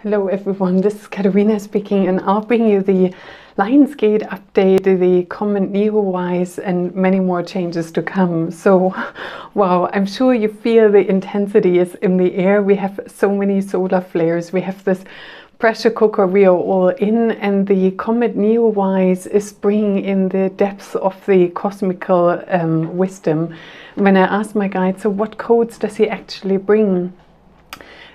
Hello everyone, this is Katarina speaking, and I'll bring you the LionsGate update, the Comet Neowise, and many more changes to come. So, wow, I'm sure you feel the intensity is in the air. We have so many solar flares. We have this pressure cooker we are all in, and the Comet Neowise is bringing in the depths of the cosmical wisdom. When I asked my guide, so what codes does he actually bring?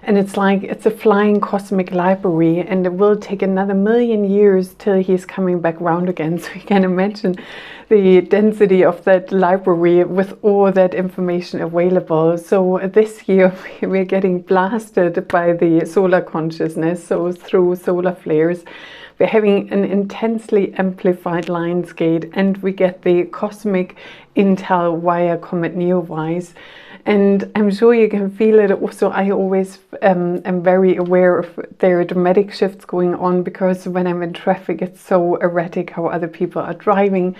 And it's like, it's a flying cosmic library, and it will take another 1,000,000 years till he's coming back round again. So you can imagine the density of that library with all that information available. So this year we're getting blasted by the solar consciousness, so through solar flares. We're having an intensely amplified LionsGate, and we get the cosmic intel via Comet Neowise. And I'm sure you can feel it also. I always am very aware of there are dramatic shifts going on, because when I'm in traffic, it's so erratic how other people are driving.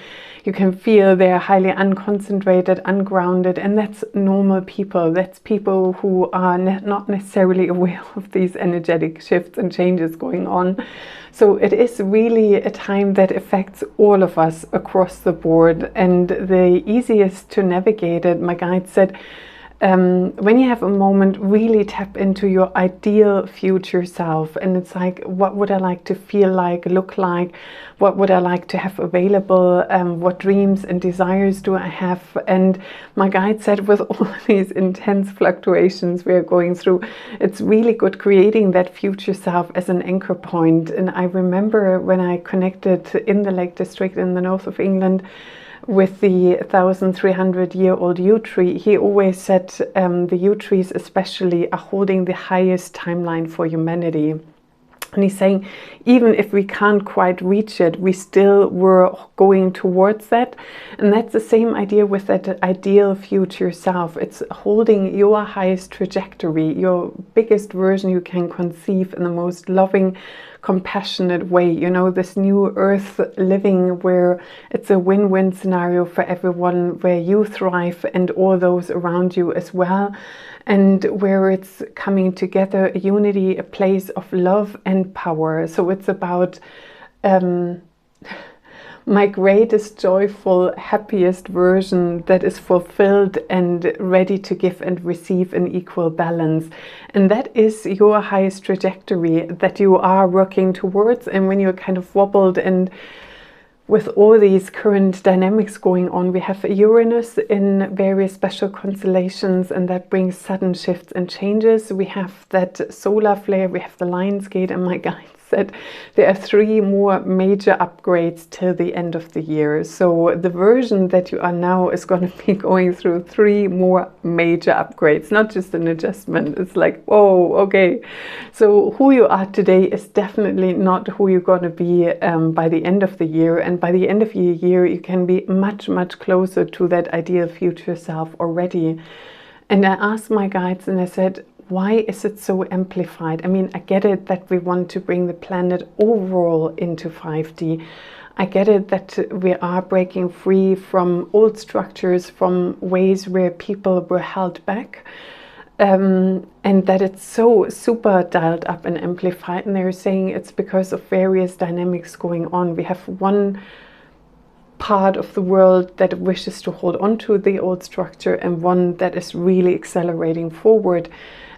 You can feel they're highly unconcentrated, ungrounded, and that's normal people. That's people who are not necessarily aware of these energetic shifts and changes going on. So it is really a time that affects all of us across the board. And the easiest to navigate it, my guide said, when you have a moment, really tap into your ideal future self. And it's like, what would I like to feel like, look like? What would I like to have available? What dreams and desires do I have? And my guide said, with all these intense fluctuations we are going through, it's really good creating that future self as an anchor point. And I remember when I connected in the Lake District in the north of England with the 1,300-year-old yew tree, he always said the yew trees especially are holding the highest timeline for humanity. And he's saying, even if we can't quite reach it, we still were going towards that. And that's the same idea with that ideal future self. It's holding your highest trajectory, your biggest version you can conceive in the most loving, compassionate way. You know, this new earth living where it's a win-win scenario for everyone, where you thrive and all those around you as well. And where it's coming together, a unity, a place of love and power. So it's about my greatest, joyful, happiest version that is fulfilled and ready to give and receive in equal balance. And that is your highest trajectory that you are working towards. And when you're kind of wobbled, and with all these current dynamics going on, we have Uranus in various special constellations, and that brings sudden shifts and changes. We have that solar flare, we have the LionsGate, and my guide said there are 3 more major upgrades till the end of the year. So the version that you are now is going to be going through 3 more major upgrades, not just an adjustment. It's like, whoa, okay. So who you are today is definitely not who you're going to be by the end of the year. And by the end of the year, you can be much, much closer to that ideal future self already. And I asked my guides and I said, why is it so amplified? I mean, I get it that we want to bring the planet overall into 5D. I get it that we are breaking free from old structures, from ways where people were held back. And that it's so super dialed up and amplified. And they're saying it's because of various dynamics going on. We have one part of the world that wishes to hold on to the old structure, and one that is really accelerating forward.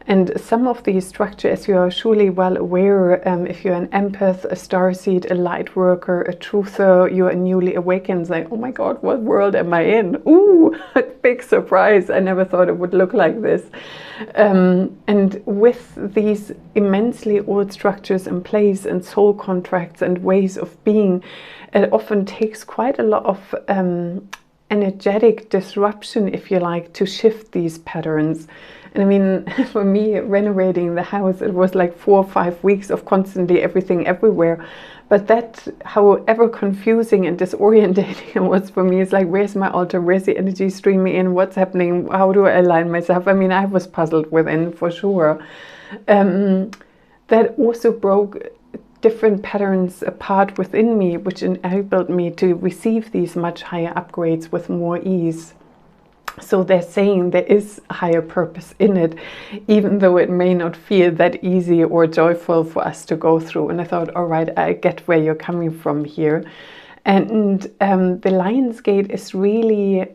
And some of these structures, as you are surely well aware, if you're an empath, a starseed, a light worker, a truther, you're a newly awakened, like, oh my God, what world am I in? Ooh, big surprise. I never thought it would look like this. And with these immensely old structures in place, and soul contracts and ways of being, it often takes quite a lot of energetic disruption, if you like, to shift these patterns. And I mean, for me, renovating the house, it was like 4 or 5 weeks of constantly everything everywhere. But that, however confusing and disorientating it was for me, is like, where's my altar? Where's the energy streaming in? What's happening? How do I align myself? I mean, I was puzzled within, for sure. That also broke different patterns apart within me, which enabled me to receive these much higher upgrades with more ease. So they're saying there is a higher purpose in it, even though it may not feel that easy or joyful for us to go through. And I thought, all right, I get where you're coming from here. And the LionsGate is really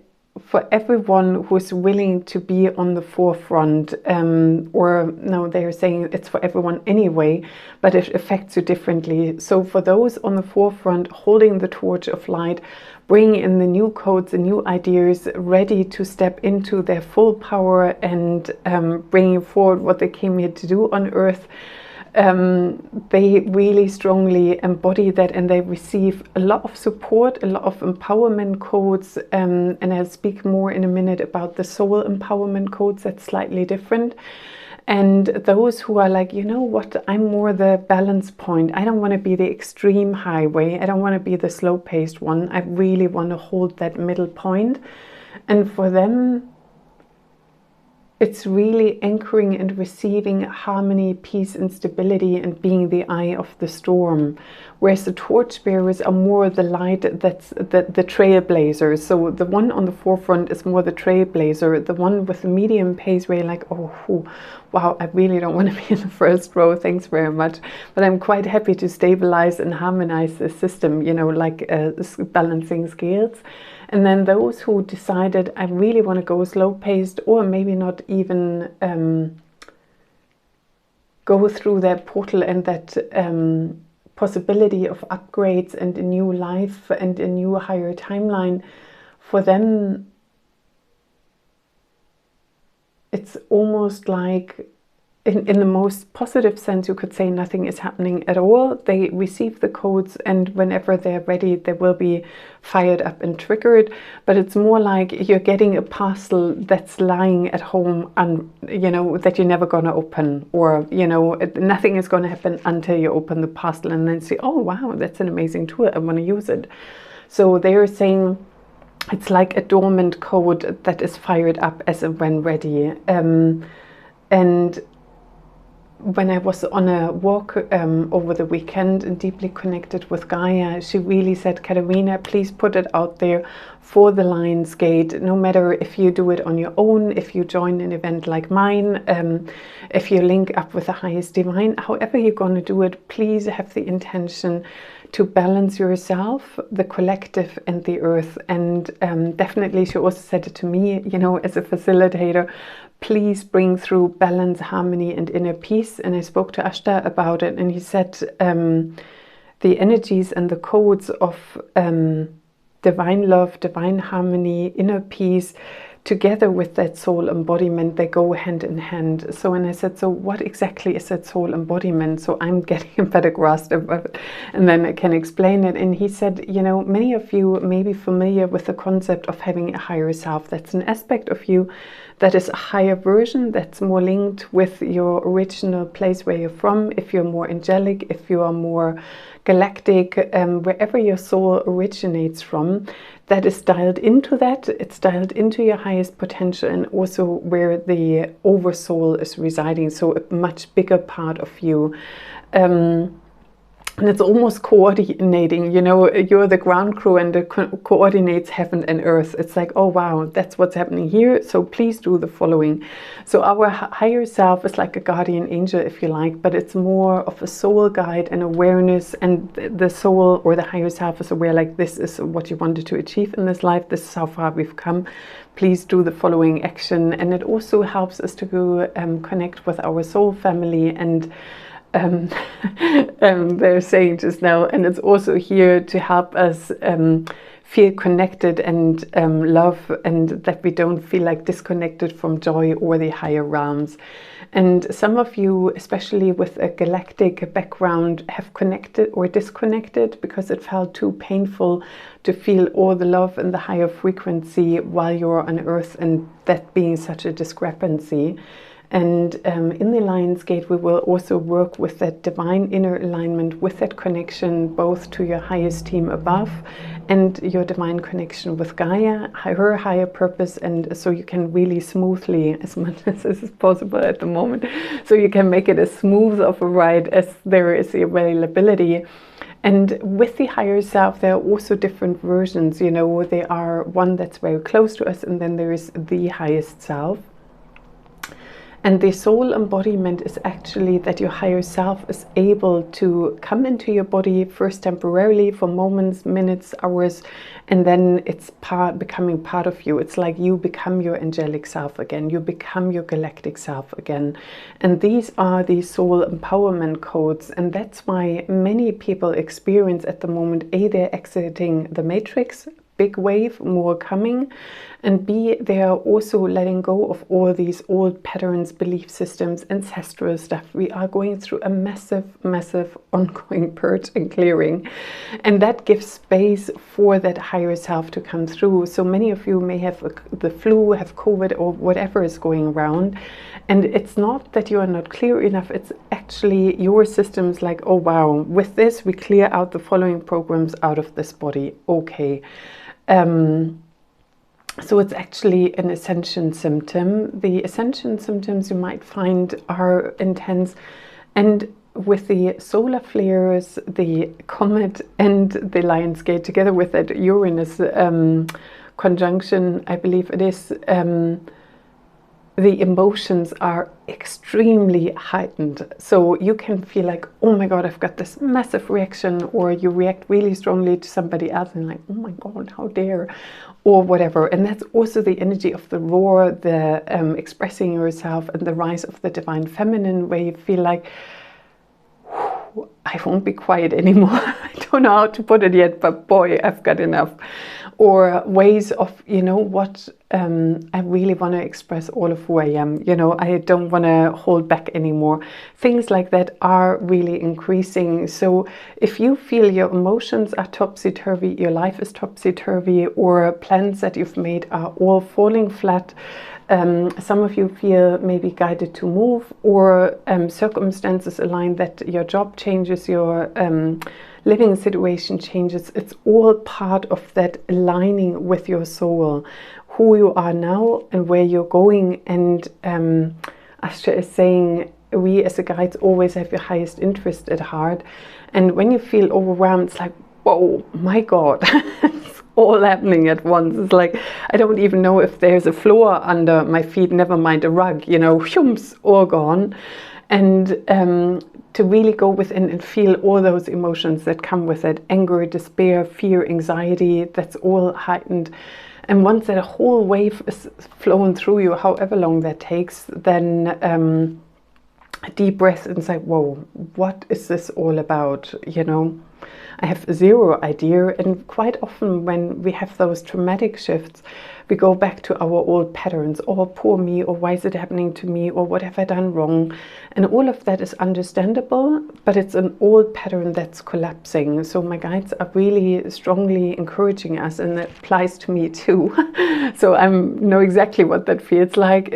for everyone who's willing to be on the forefront, or no, they're saying it's for everyone anyway, but it affects you differently. So for those on the forefront, holding the torch of light, bringing in the new codes, the new ideas, ready to step into their full power and bringing forward what they came here to do on Earth, they really strongly embody that, and they receive a lot of support, a lot of empowerment codes, and I'll speak more in a minute about the soul empowerment codes. That's slightly different. And those who are like, you know what, I'm more the balance point. I don't want to be the extreme highway. I don't want to be the slow-paced one. I really want to hold that middle point. And for them, it's really anchoring and receiving harmony, peace, and stability, and being the eye of the storm. Whereas the torchbearers are more the light, that's the trailblazers. So the one on the forefront is more the trailblazer. The one with the medium pace, where you're like, oh, wow, I really don't want to be in the first row, thanks very much. But I'm quite happy to stabilize and harmonize the system, you know, like balancing scales. And then those who decided, I really want to go slow-paced, or maybe not even go through that portal and that possibility of upgrades and a new life and a new higher timeline, for them, it's almost like, in the most positive sense, you could say nothing is happening at all. They receive the codes, and whenever they're ready, they will be fired up and triggered. But it's more like you're getting a parcel that's lying at home, and you know that you're never going to open, or you know nothing is going to happen until you open the parcel and then say, oh wow, that's an amazing tool, I want to use it. So they are saying it's like a dormant code that is fired up as and when ready. And when I was on a walk over the weekend and deeply connected with Gaia, she really said, Katerina, please put it out there for the LionsGate, no matter if you do it on your own, if you join an event like mine, if you link up with the highest divine, however you're going to do it, please have the intention to balance yourself, the collective, and the earth. And definitely, she also said it to me, you know, as a facilitator, please bring through balance, harmony, and inner peace. And I spoke to Ashta about it, and he said the energies and the codes of divine love, divine harmony, inner peace, together with that soul embodiment, they go hand in hand. So when I said, so what exactly is that soul embodiment? So I'm getting a better grasp of it, and then I can explain it. And he said, you know, many of you may be familiar with the concept of having a higher self. That's an aspect of you that is a higher version, that's more linked with your original place where you're from. If you're more angelic, if you are more galactic, wherever your soul originates from, that is dialed into that. It's dialed into your highest potential, and also where the oversoul is residing. So a much bigger part of you. And it's almost coordinating, you know, you're the ground crew and it coordinates heaven and earth. It's like, oh wow, that's what's happening here, so please do the following. So our higher self is like a guardian angel, if you like, but it's more of a soul guide and awareness, and the soul or the higher self is aware, like, this is what you wanted to achieve in this life, this is how far we've come, please do the following action. And it also helps us to go connect with our soul family, and they're saying just now, and it's also here to help us feel connected and love, and that we don't feel like disconnected from joy or the higher realms. And some of you, especially with a galactic background, have connected or disconnected because it felt too painful to feel all the love and the higher frequency while you're on earth, and that being such a discrepancy. And in the LionsGate, we will also work with that divine inner alignment, with that connection both to your highest team above and your divine connection with Gaia, her higher purpose, and so you can really smoothly, as much as this is possible at the moment, so you can make it as smooth of a ride as there is availability. And with the higher self, there are also different versions. You know, there are one that's very close to us, and then there is the highest self. And the soul embodiment is actually that your higher self is able to come into your body first temporarily for moments, minutes, hours, and then it's becoming part of you. It's like you become your angelic self again. You become your galactic self again. And these are the soul empowerment codes. And that's why many people experience at the moment, A, they're exiting the matrix, big wave, more coming, and B, they are also letting go of all these old patterns, belief systems, ancestral stuff. We are going through a massive ongoing purge and clearing, and that gives space for that higher self to come through. So many of you may have the flu, have COVID, or whatever is going around, and it's not that you are not clear enough, it's actually your system's like, oh wow, with this we clear out the following programs out of this body. Okay. So it's actually an ascension symptom. The ascension symptoms you might find are intense, and with the solar flares, the comet and the LionsGate, together with that Uranus conjunction, I believe it is, the emotions are extremely heightened. So you can feel like, oh my God, I've got this massive reaction, or you react really strongly to somebody else and like, oh my God, how dare, or whatever. And that's also the energy of the roar, the expressing yourself, and the rise of the divine feminine, where you feel like, I won't be quiet anymore. I don't know how to put it yet, but boy, I've got enough. Or ways of, you know what, I really want to express all of who I am. You know, I don't want to hold back anymore. Things like that are really increasing. So if you feel your emotions are topsy-turvy, your life is topsy-turvy, or plans that you've made are all falling flat, some of you feel maybe guided to move, or circumstances align that your job changes, your living situation changes. It's all part of that aligning with your soul, who you are now and where you're going. And Astra is saying, we as a guides always have your highest interest at heart. And when you feel overwhelmed, it's like, whoa, my God, it's all happening at once. It's like, I don't even know if there's a floor under my feet, never mind a rug, you know, shums, all gone. And to really go within and feel all those emotions that come with it, anger, despair, fear, anxiety, that's all heightened. And once that whole wave is flown through you, however long that takes, then a deep breath and say, whoa, what is this all about, you know? I have zero idea. And quite often when we have those traumatic shifts, we go back to our old patterns, or poor me, or why is it happening to me, or what have I done wrong? And all of that is understandable, but it's an old pattern that's collapsing. So my guides are really strongly encouraging us, and that applies to me too. So I know exactly what that feels like.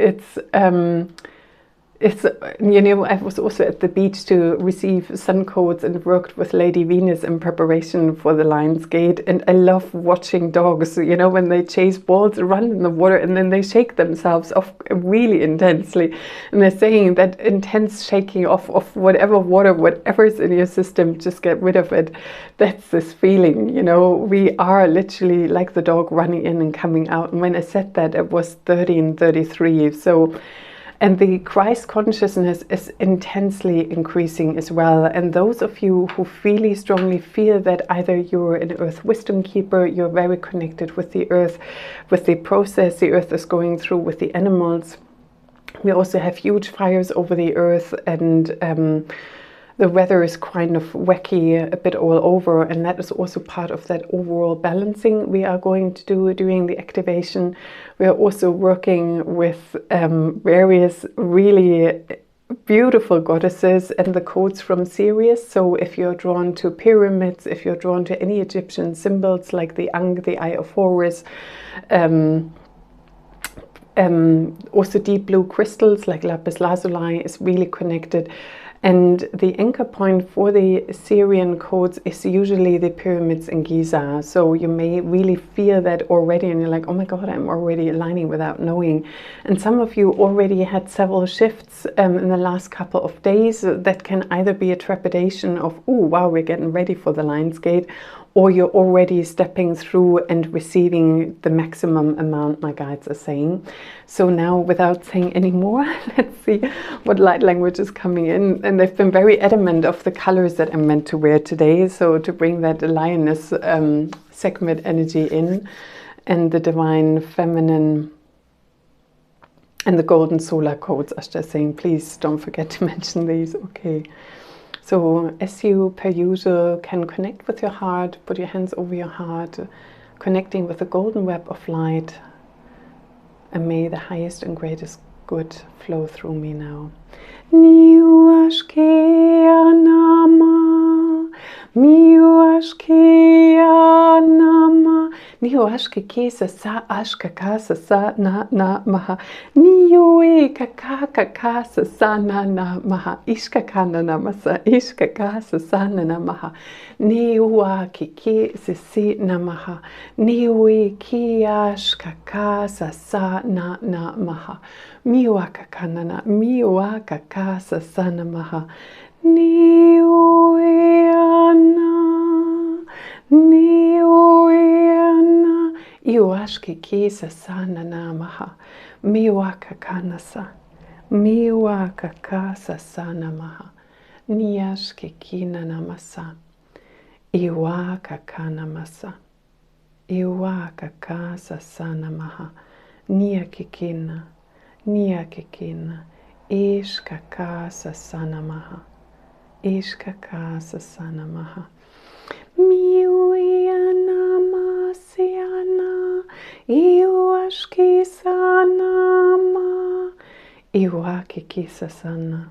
It's, you know, I was also at the beach to receive sun codes and worked with Lady Venus in preparation for the LionsGate. And I love watching dogs, you know, when they chase balls, run in the water, and then they shake themselves off really intensely. And they're saying that intense shaking off of whatever water, whatever is in your system, just get rid of it. That's this feeling, you know, we are literally like the dog running in and coming out. And when I said that, it was 13:33. So, and the Christ consciousness is intensely increasing as well. And those of you who really strongly feel that either you're an earth wisdom keeper, you're very connected with the earth, with the process the earth is going through with the animals. We also have huge fires over the earth, and the weather is kind of wacky a bit all over, and that is also part of that overall balancing we are going to do during the activation. We are also working with various really beautiful goddesses and the codes from Sirius. So if you're drawn to pyramids, if you're drawn to any Egyptian symbols like the Ankh, the Eye of Horus, also deep blue crystals like lapis lazuli is really connected. And the anchor point for the Sirian codes is usually the pyramids in Giza. So you may really feel that already, and you're like, oh my God, I'm already aligning without knowing. And some of you already had several shifts in the last couple of days that can either be a trepidation of, oh wow, we're getting ready for the LionsGate, or you're already stepping through and receiving the maximum amount, my guides are saying. So now, without saying any more, let's see what light language is coming in. And they've been very adamant of the colors that I'm meant to wear today. So to bring that lioness segment energy in, and the divine feminine and the golden solar codes. Ashta saying, please don't forget to mention these. Okay. So as you, per usual, can connect with your heart, put your hands over your heart, connecting with the golden web of light, and may the highest and greatest good flow through me now. Niwashkeya nama, miwashkeya nama, niwashke sa ashka kasa sa na maha, niwe kaka kasa sa na maha, ishka kana namasa, ishka kasa sa na maha, niwa kiki si namaha, niwe kiashka kasa sa na maha, miwaka kanana, miwaka kasa sa na maha, niweana, niweana, iwashke kisa sana namaha, miwaka kanasa, miwaka kasa sana maha, niyashke kina namasa, iwaka kanamasa, iwaka kasa sana maha, niyakikina, niyakikina, ishka kasa sana maha, ishka kasa sana maha. Miwiana masiana, iwashki sanama, iwaki kisa sana,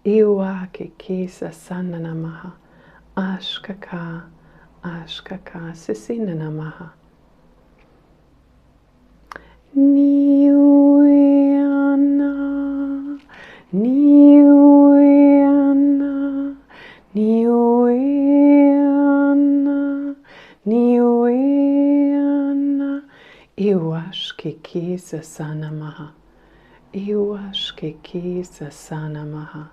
iwaki kisa sana namaha, ashkaka, ashkaka sisina namaha. Niwiana, niwiana, niwiana, niwiana, iwashki kisa sana maha, iwashki kisa sana maha,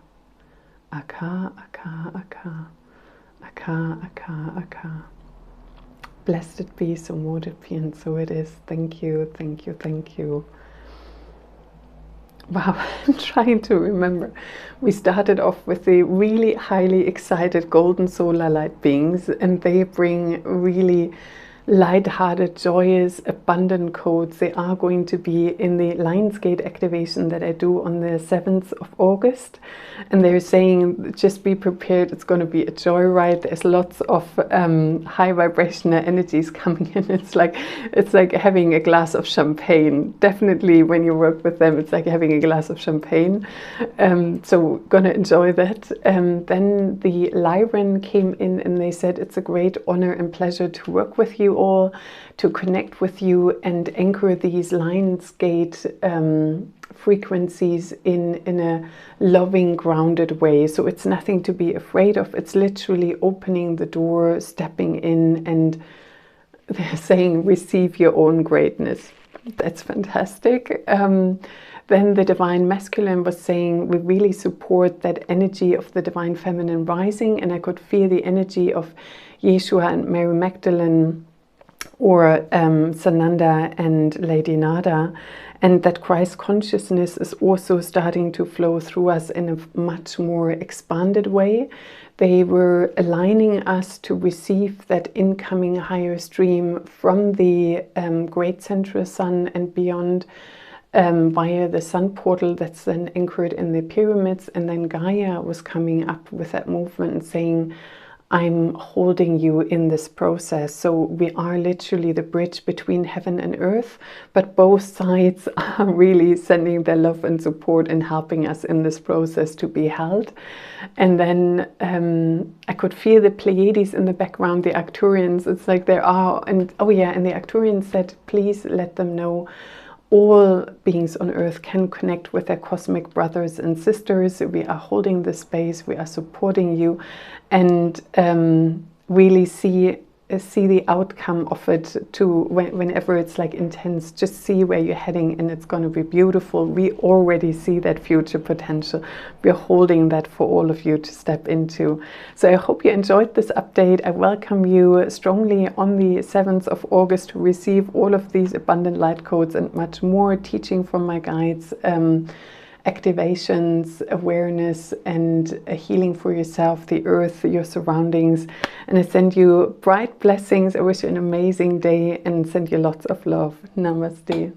aka, aka, aka, aka, aka, aka. Blessed it be, so mote it be, and so it is. Thank you, thank you, thank you. Wow, I'm trying to remember. We started off with the really highly excited golden solar light beings, and they bring really light-hearted, joyous, abundant codes. They are going to be in the LionsGate activation that I do on the 7th of August. And they're saying, just be prepared, it's going to be a joyride. There's lots of high vibrational energies coming in. It's like having a glass of champagne. Definitely when you work with them, it's like having a glass of champagne. So gonna enjoy that. Then the Lyran came in and they said, it's a great honor and pleasure to work with you all, to connect with you and anchor these LionsGate frequencies in a loving, grounded way. So it's nothing to be afraid of. It's literally opening the door, stepping in, and they're saying, receive your own greatness. That's fantastic. Then the Divine Masculine was saying, we really support that energy of the Divine Feminine rising, and I could feel the energy of Yeshua and Mary Magdalene, or Sananda and Lady Nada, and that Christ consciousness is also starting to flow through us in a much more expanded way. They were aligning us to receive that incoming higher stream from the great central sun and beyond, via the sun portal that's then anchored in the pyramids. And then Gaia was coming up with that movement and saying, I'm holding you in this process. So we are literally the bridge between heaven and earth, but both sides are really sending their love and support and helping us in this process to be held. And then I could feel the Pleiades in the background, the Arcturians. It's like there are, and oh yeah, and the Arcturians said, please let them know all beings on earth can connect with their cosmic brothers and sisters. We are holding this space, we are supporting you, and really see the outcome of it too. Whenever it's like intense, just see where you're heading, and it's going to be beautiful. We already see that future potential. We're holding that for all of you to step into. So I hope you enjoyed this update. I welcome you strongly on the 7th of August to receive all of these abundant light codes and much more, teaching from my guides, activations, awareness, and a healing for yourself, the earth, your surroundings. And I send you bright blessings. I wish you an amazing day and send you lots of love. Namaste.